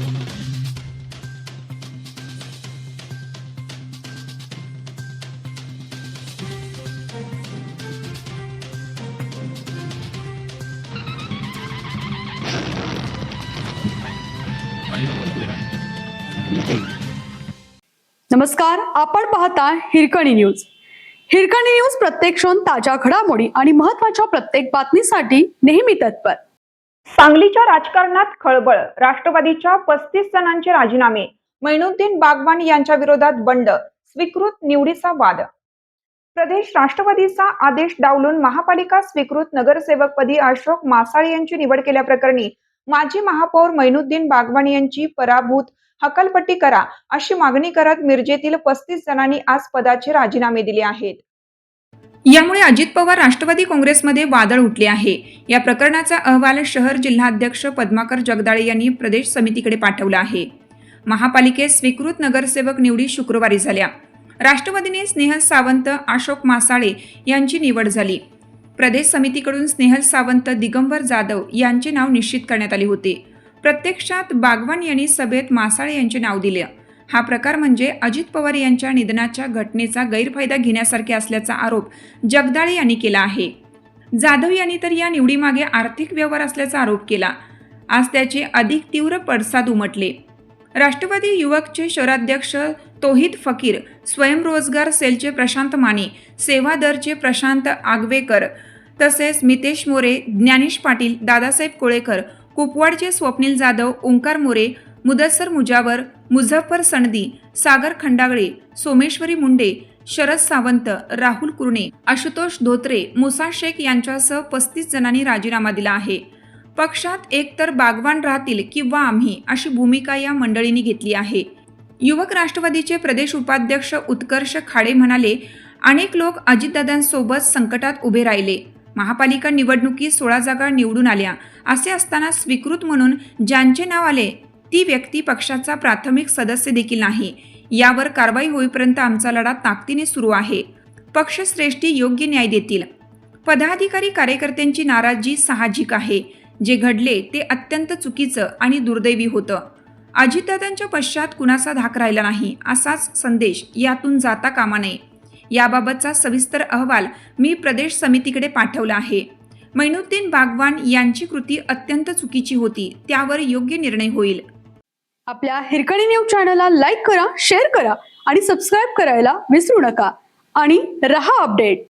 नमस्कार, आपण पाहता हिरकणी न्यूज. हिरकणी न्यूज प्रत्येक क्षण ताज्या घडामोडी आणि महत्त्वाच्या प्रत्येक बातमीसाठी नेहमी तत्पर. सांगलीच्या राजकारणात खळबळ. राष्ट्रवादीच्या 35 जणांचे राजीनामे. मैनुद्दीन बागवान यांच्या विरोधात बंड. स्वीकृत निवडीचा वाद. प्रदेश राष्ट्रवादीचा आदेश डावलून महापालिका स्वीकृत नगरसेवकपदी अशोक मासाळे यांची निवड केल्याप्रकरणी माजी महापौर मैनुद्दीन बागवान यांची पराभूत हकालपट्टी करा अशी मागणी करत मिरजेतील 35 जणांनी आज पदाचे राजीनामे दिले आहेत. यामुळे अजित पवार राष्ट्रवादी काँग्रेसमध्ये वादळ उठले आहे. या प्रकरणाचा अहवाल शहर जिल्हाध्यक्ष पद्माकर जगदाळे यांनी प्रदेश समितीकडे पाठवला आहे. महापालिकेत स्वीकृत नगरसेवक निवडी शुक्रवारी झाल्या. राष्ट्रवादीने स्नेहल सावंत, अशोक मासाळे यांची निवड झाली. प्रदेश समितीकडून स्नेहल सावंत, दिगंबर जाधव यांचे नाव निश्चित करण्यात आले होते. प्रत्यक्षात बागवान यांनी सभेत मासाळे यांचे नाव दिले. हा प्रकार म्हणजे अजित पवार यांच्या निधनाच्या घटनेचा गैरफायदा घेण्यासारखे असल्याचा आरोप जगदाळे यांनी केला आहे. जाधव यांनी तर या निवडीमागे आर्थिक व्यवहार असल्याचा आरोप केला. आज त्याचे अधिक तीव्र पडसाद उमटले. राष्ट्रवादी युवकचे शहराध्यक्ष तौहीद फकीर, स्वयंरोजगार सेलचे प्रशांत माने, सेवा दरचे प्रशांत आगवेकर, तसेच मितेश मोरे, ज्ञानेश पाटील, दादासाहेब कोळेकर, कुपवाडचे स्वप्नील जाधव, ओंकार मोरे, मुदस्सर मुजावर, मुझफ्फर सनदी, सागर खंडागळे, सोमेश्वरी मुंडे, शरद सावंत, राहुल कुरणे, आशुतोष धोत्रे, मुसा शेख यांच्यासह 35 जणांनी राजीनामा दिला आहे. पक्षात एकतर बागवान राहतील किंवा आम्ही अशी भूमिका या मंडळींनी घेतली आहे. युवक राष्ट्रवादीचे प्रदेश उपाध्यक्ष उत्कर्ष खाडे म्हणाले, अनेक लोक अजितदादांसोबत संकटात उभे राहिले. महापालिका निवडणुकीत 16 जागा निवडून आल्या. असे असताना स्वीकृत म्हणून ज्यांचे नाव आले ती व्यक्ती पक्षाचा प्राथमिक सदस्य देखील नाही. यावर कारवाई होईपर्यंत आमचा लढा ताकदीने सुरू आहे. पक्षश्रेष्ठी योग्य न्याय देतील. पदाधिकारी कार्यकर्त्यांची नाराजी साहजिक आहे. जे घडले ते अत्यंत चुकीचं आणि दुर्दैवी होतं. अजितदादांच्या पश्चात कुणाचा धाक राहिला नाही असाच संदेश यातून जाता कामा नये. याबाबतचा सविस्तर अहवाल मी प्रदेश समितीकडे पाठवला आहे. मैनुद्दीन बागवान यांची कृती अत्यंत चुकीची होती. त्यावर योग्य निर्णय होईल. आपल्या हिरकणी न्यूज चॅनलला लाईक करा, शेअर करा आणि सबस्क्राईब करायला विसरू नका. आणि रहा अपडेट.